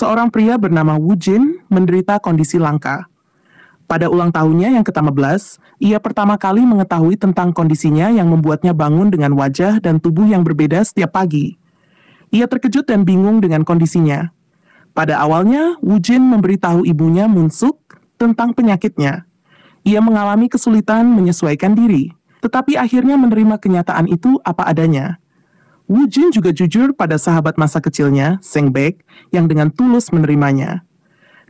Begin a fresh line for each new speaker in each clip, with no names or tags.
Seorang pria bernama Wu Jin menderita kondisi langka. Pada ulang tahunnya yang ke-15, ia pertama kali mengetahui tentang kondisinya yang membuatnya bangun dengan wajah dan tubuh yang berbeda setiap pagi. Ia terkejut dan bingung dengan kondisinya. Pada awalnya, Wu Jin memberitahu ibunya Munsuk tentang penyakitnya. Ia mengalami kesulitan menyesuaikan diri, tetapi akhirnya menerima kenyataan itu apa adanya. Wu Jin juga jujur pada sahabat masa kecilnya, Seng Baek, yang dengan tulus menerimanya.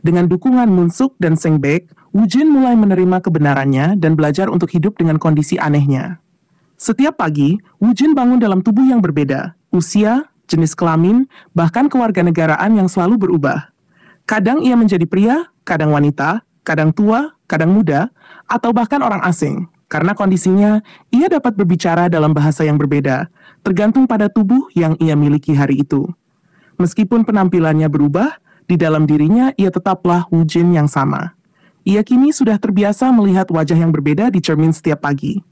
Dengan dukungan Munsuk dan Seng Baek, Wu Jin mulai menerima kebenarannya dan belajar untuk hidup dengan kondisi anehnya. Setiap pagi, Wu Jin bangun dalam tubuh yang berbeda, usia, jenis kelamin, bahkan kewarganegaraan yang selalu berubah. Kadang ia menjadi pria, kadang wanita, kadang tua, kadang muda, atau bahkan orang asing. Karena kondisinya, ia dapat berbicara dalam bahasa yang berbeda, tergantung pada tubuh yang ia miliki hari itu. Meskipun penampilannya berubah, di dalam dirinya ia tetaplah Wu Jin yang sama. Ia kini sudah terbiasa melihat wajah yang berbeda di cermin setiap pagi.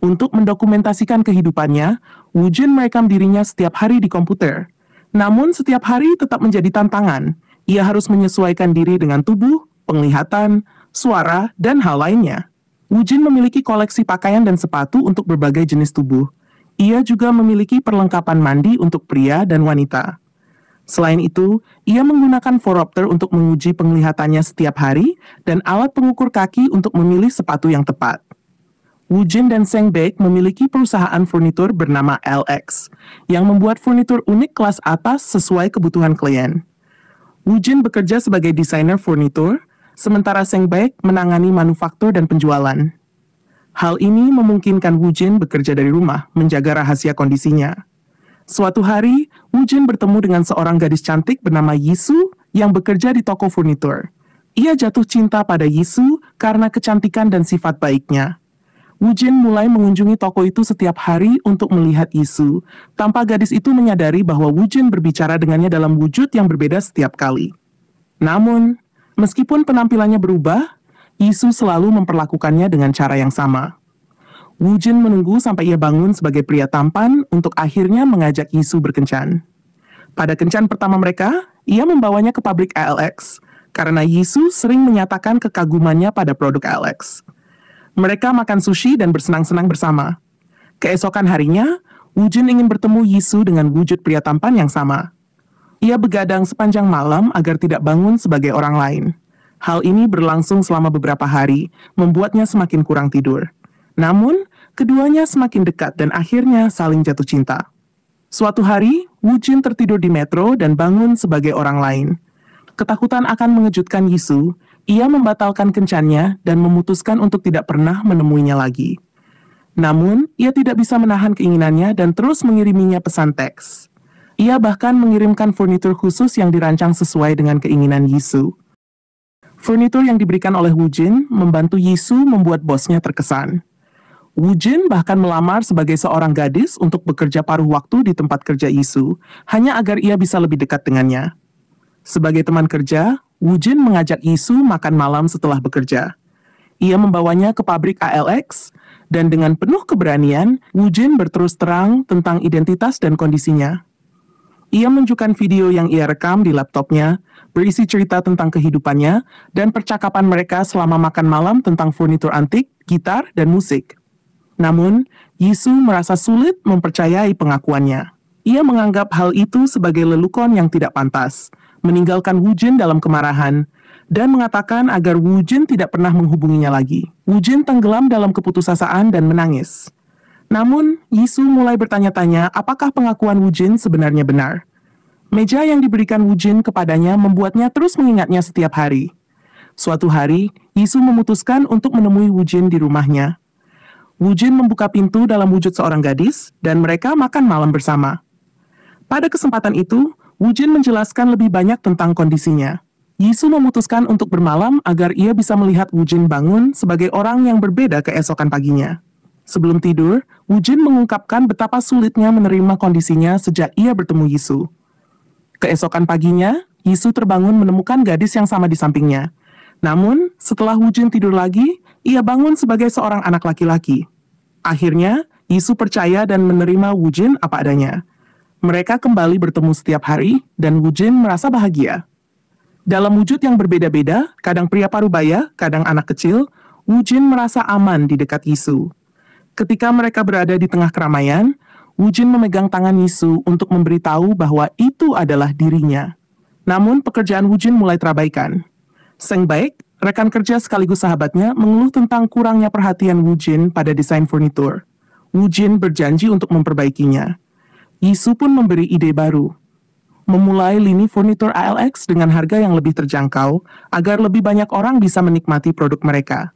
Untuk mendokumentasikan kehidupannya, Wu Jin merekam dirinya setiap hari di komputer. Namun setiap hari tetap menjadi tantangan. Ia harus menyesuaikan diri dengan tubuh, penglihatan, suara, dan hal lainnya. Wu Jin memiliki koleksi pakaian dan sepatu untuk berbagai jenis tubuh. Ia juga memiliki perlengkapan mandi untuk pria dan wanita. Selain itu, ia menggunakan Phoropter untuk menguji penglihatannya setiap hari dan alat pengukur kaki untuk memilih sepatu yang tepat. Wu Jin dan Seng Baek memiliki perusahaan furnitur bernama LX, yang membuat furnitur unik kelas atas sesuai kebutuhan klien. Wu Jin bekerja sebagai desainer furnitur, sementara Seng Baek menangani manufaktur dan penjualan. Hal ini memungkinkan Wu Jin bekerja dari rumah, menjaga rahasia kondisinya. Suatu hari, Wu Jin bertemu dengan seorang gadis cantik bernama Yisu yang bekerja di toko furnitur. Ia jatuh cinta pada Yisu karena kecantikan dan sifat baiknya. Wu Jin mulai mengunjungi toko itu setiap hari untuk melihat Yisu, tanpa gadis itu menyadari bahwa Wu Jin berbicara dengannya dalam wujud yang berbeda setiap kali. Namun, meskipun penampilannya berubah, Yisu selalu memperlakukannya dengan cara yang sama. Wu Jin menunggu sampai ia bangun sebagai pria tampan untuk akhirnya mengajak Yisu berkencan. Pada kencan pertama mereka, ia membawanya ke pabrik ALX, karena Yisu sering menyatakan kekagumannya pada produk ALX. Mereka makan sushi dan bersenang-senang bersama. Keesokan harinya, Wu Jin ingin bertemu Yisu dengan wujud pria tampan yang sama. Ia begadang sepanjang malam agar tidak bangun sebagai orang lain. Hal ini berlangsung selama beberapa hari, membuatnya semakin kurang tidur. Namun, keduanya semakin dekat dan akhirnya saling jatuh cinta. Suatu hari, Wu Jin tertidur di metro dan bangun sebagai orang lain. Ketakutan akan mengejutkan Yisu, ia membatalkan kencannya dan memutuskan untuk tidak pernah menemuinya lagi. Namun, ia tidak bisa menahan keinginannya dan terus mengiriminya pesan teks. Ia bahkan mengirimkan furnitur khusus yang dirancang sesuai dengan keinginan Yisu. Furnitur yang diberikan oleh Wu Jin membantu Yisu membuat bosnya terkesan. Wu Jin bahkan melamar sebagai seorang gadis untuk bekerja paruh waktu di tempat kerja Yisu, hanya agar ia bisa lebih dekat dengannya. Sebagai teman kerja, Wu Jin mengajak Yisu makan malam setelah bekerja. Ia membawanya ke pabrik ALX, dan dengan penuh keberanian, Wu Jin berterus terang tentang identitas dan kondisinya. Ia menunjukkan video yang ia rekam di laptopnya, berisi cerita tentang kehidupannya, dan percakapan mereka selama makan malam tentang furnitur antik, gitar, dan musik. Namun, Yisu merasa sulit mempercayai pengakuannya. Ia menganggap hal itu sebagai lelukon yang tidak pantas, meninggalkan Wu Jin dalam kemarahan, dan mengatakan agar Wu Jin tidak pernah menghubunginya lagi. Wu Jin tenggelam dalam keputusasaan dan menangis. Namun, Yisu mulai bertanya-tanya apakah pengakuan Wu Jin sebenarnya benar. Meja yang diberikan Wu Jin kepadanya membuatnya terus mengingatnya setiap hari. Suatu hari, Yisu memutuskan untuk menemui Wu Jin di rumahnya. Wu Jin membuka pintu dalam wujud seorang gadis, dan mereka makan malam bersama. Pada kesempatan itu, Wu Jin menjelaskan lebih banyak tentang kondisinya. Yisu memutuskan untuk bermalam agar ia bisa melihat Wu Jin bangun sebagai orang yang berbeda keesokan paginya. Sebelum tidur, Wu Jin mengungkapkan betapa sulitnya menerima kondisinya sejak ia bertemu Yisu. Keesokan paginya, Yisu terbangun menemukan gadis yang sama di sampingnya. Namun, setelah Wu Jin tidur lagi, ia bangun sebagai seorang anak laki-laki. Akhirnya, Yisu percaya dan menerima Wu Jin apa adanya. Mereka kembali bertemu setiap hari, dan Wu Jin merasa bahagia. Dalam wujud yang berbeda-beda, kadang pria parubaya, kadang anak kecil, Wu Jin merasa aman di dekat Yisu. Ketika mereka berada di tengah keramaian, Wu Jin memegang tangan Yisu untuk memberitahu bahwa itu adalah dirinya. Namun pekerjaan Wu Jin mulai terabaikan. Seng Baek, rekan kerja sekaligus sahabatnya, mengeluh tentang kurangnya perhatian Wu Jin pada desain furnitur. Wu Jin berjanji untuk memperbaikinya. Yisu pun memberi ide baru. Memulai lini furnitur ALX dengan harga yang lebih terjangkau agar lebih banyak orang bisa menikmati produk mereka.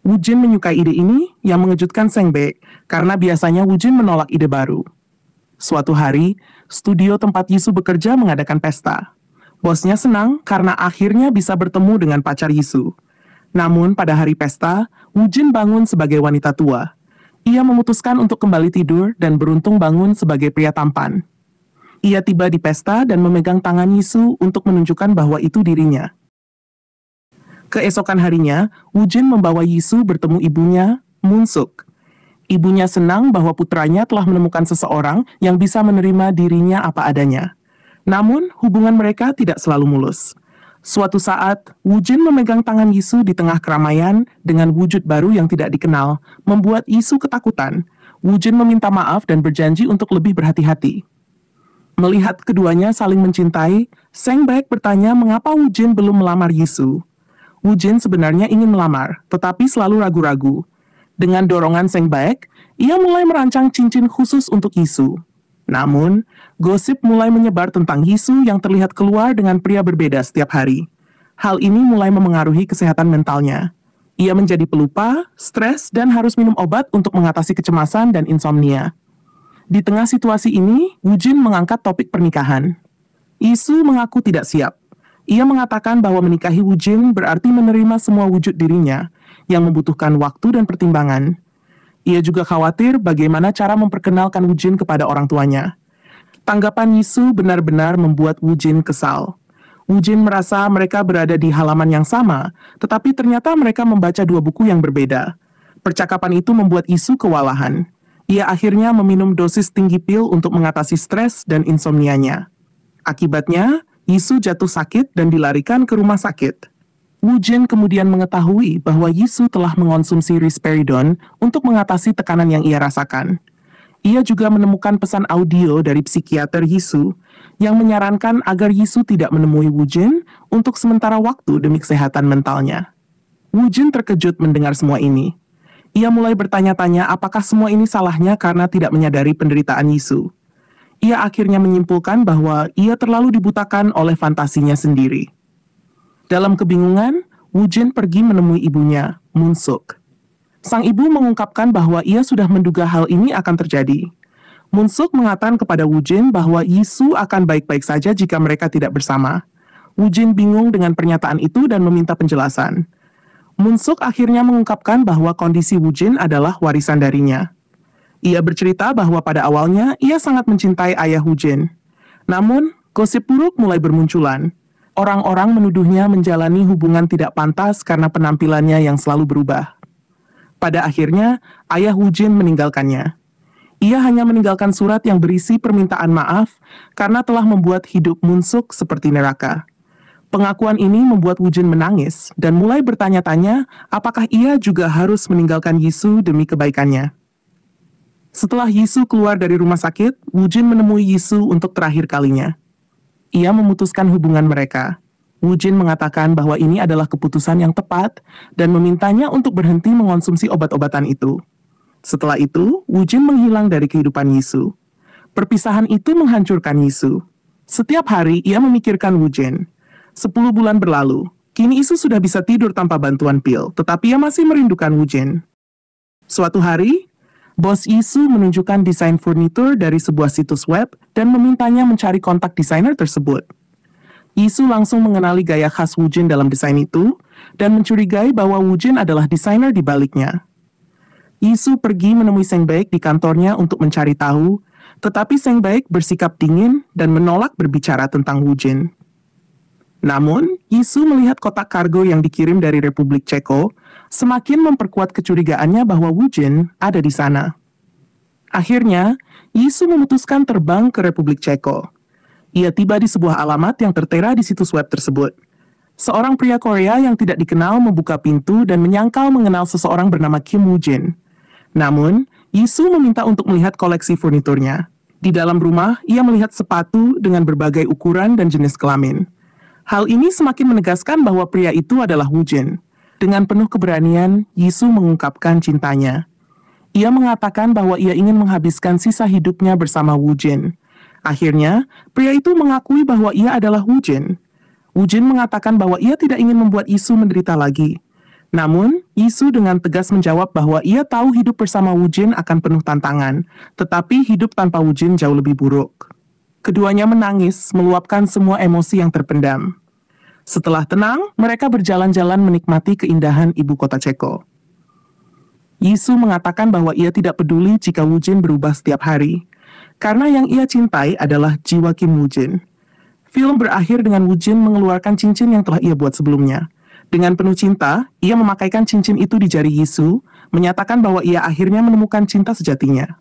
Wu Jin menyukai ide ini yang mengejutkan Seng Baek karena biasanya Wu Jin menolak ide baru. Suatu hari, studio tempat Yisu bekerja mengadakan pesta. Bosnya senang karena akhirnya bisa bertemu dengan pacar Yisu. Namun pada hari pesta, Wu Jin bangun sebagai wanita tua. Ia memutuskan untuk kembali tidur dan beruntung bangun sebagai pria tampan. Ia tiba di pesta dan memegang tangan Yisu untuk menunjukkan bahwa itu dirinya. Keesokan harinya, Wu Jin membawa Yisu bertemu ibunya, Moon Suk. Ibunya senang bahwa putranya telah menemukan seseorang yang bisa menerima dirinya apa adanya. Namun, hubungan mereka tidak selalu mulus. Suatu saat, Wu Jin memegang tangan Yisu di tengah keramaian dengan wujud baru yang tidak dikenal, membuat Yisu ketakutan. Wu Jin meminta maaf dan berjanji untuk lebih berhati-hati. Melihat keduanya saling mencintai, Seng Baek bertanya mengapa Wu Jin belum melamar Yisu. Wu Jin sebenarnya ingin melamar, tetapi selalu ragu-ragu. Dengan dorongan Seng Baek, ia mulai merancang cincin khusus untuk Yisu. Namun, gosip mulai menyebar tentang Yisu yang terlihat keluar dengan pria berbeda setiap hari. Hal ini mulai memengaruhi kesehatan mentalnya. Ia menjadi pelupa, stres, dan harus minum obat untuk mengatasi kecemasan dan insomnia. Di tengah situasi ini, Wu Jin mengangkat topik pernikahan. Yisu mengaku tidak siap. Ia mengatakan bahwa menikahi Wu Jin berarti menerima semua wujud dirinya, yang membutuhkan waktu dan pertimbangan. Ia juga khawatir bagaimana cara memperkenalkan Wu Jin kepada orang tuanya. Tanggapan Yisu benar-benar membuat Wu Jin kesal. Wu Jin merasa mereka berada di halaman yang sama, tetapi ternyata mereka membaca dua buku yang berbeda. Percakapan itu membuat Yisu kewalahan. Ia akhirnya meminum dosis tinggi pil untuk mengatasi stres dan insomnianya. Akibatnya, Yisu jatuh sakit dan dilarikan ke rumah sakit. Wu Jin kemudian mengetahui bahwa Yisu telah mengonsumsi risperidon untuk mengatasi tekanan yang ia rasakan. Ia juga menemukan pesan audio dari psikiater Yisu yang menyarankan agar Yisu tidak menemui Wu Jin untuk sementara waktu demi kesehatan mentalnya. Wu Jin terkejut mendengar semua ini. Ia mulai bertanya-tanya apakah semua ini salahnya karena tidak menyadari penderitaan Yisu. Ia akhirnya menyimpulkan bahwa ia terlalu dibutakan oleh fantasinya sendiri. Dalam kebingungan, Wu Jin pergi menemui ibunya, Moon Suk. Sang ibu mengungkapkan bahwa ia sudah menduga hal ini akan terjadi. Moon Suk mengatakan kepada Wu Jin bahwa Yisu akan baik-baik saja jika mereka tidak bersama. Wu Jin bingung dengan pernyataan itu dan meminta penjelasan. Moon Suk akhirnya mengungkapkan bahwa kondisi Wu Jin adalah warisan darinya. Ia bercerita bahwa pada awalnya ia sangat mencintai ayah Wu Jin. Namun, gosip buruk mulai bermunculan. Orang-orang menuduhnya menjalani hubungan tidak pantas karena penampilannya yang selalu berubah. Pada akhirnya, ayah Wu Jin meninggalkannya. Ia hanya meninggalkan surat yang berisi permintaan maaf karena telah membuat hidup Moon Suk seperti neraka. Pengakuan ini membuat Wu Jin menangis dan mulai bertanya-tanya apakah ia juga harus meninggalkan Yisu demi kebaikannya. Setelah Yisu keluar dari rumah sakit, Wu Jin menemui Yisu untuk terakhir kalinya. Ia memutuskan hubungan mereka. Wu Jin mengatakan bahwa ini adalah keputusan yang tepat dan memintanya untuk berhenti mengonsumsi obat-obatan itu. Setelah itu, Wu Jin menghilang dari kehidupan Yisu. Perpisahan itu menghancurkan Yisu. Setiap hari ia memikirkan Wu Jin. 10 bulan berlalu, kini Yisu sudah bisa tidur tanpa bantuan pil, tetapi ia masih merindukan Wu Jin. Suatu hari, bos Yisu menunjukkan desain furnitur dari sebuah situs web dan memintanya mencari kontak desainer tersebut. Yisu langsung mengenali gaya khas Wu Jin dalam desain itu dan mencurigai bahwa Wu Jin adalah desainer di baliknya. Yisu pergi menemui Seng Baek di kantornya untuk mencari tahu, tetapi Seng Baek bersikap dingin dan menolak berbicara tentang Wu Jin. Namun, Yisu melihat kotak kargo yang dikirim dari Republik Ceko semakin memperkuat kecurigaannya bahwa Wu Jin ada di sana. Akhirnya, Yisu memutuskan terbang ke Republik Ceko. Ia tiba di sebuah alamat yang tertera di situs web tersebut. Seorang pria Korea yang tidak dikenal membuka pintu dan menyangkal mengenal seseorang bernama Kim Woo-jin. Namun, Yisu meminta untuk melihat koleksi furniturnya. Di dalam rumah, ia melihat sepatu dengan berbagai ukuran dan jenis kelamin. Hal ini semakin menegaskan bahwa pria itu adalah Woo-jin. Dengan penuh keberanian, Yisu mengungkapkan cintanya. Ia mengatakan bahwa ia ingin menghabiskan sisa hidupnya bersama Woo-jin. Akhirnya, pria itu mengakui bahwa ia adalah Woo-jin. Woo-jin mengatakan bahwa ia tidak ingin membuat Yisu menderita lagi. Namun, Yisu dengan tegas menjawab bahwa ia tahu hidup bersama Woo-jin akan penuh tantangan, tetapi hidup tanpa Woo-jin jauh lebih buruk. Keduanya menangis, meluapkan semua emosi yang terpendam. Setelah tenang, mereka berjalan-jalan menikmati keindahan ibu kota Ceko. Yisu mengatakan bahwa ia tidak peduli jika Woo-jin berubah setiap hari, karena yang ia cintai adalah jiwa Kim Woo-jin. Film berakhir dengan Woo-jin mengeluarkan cincin yang telah ia buat sebelumnya. Dengan penuh cinta, ia memakaikan cincin itu di jari Yisu, menyatakan bahwa ia akhirnya menemukan cinta sejatinya.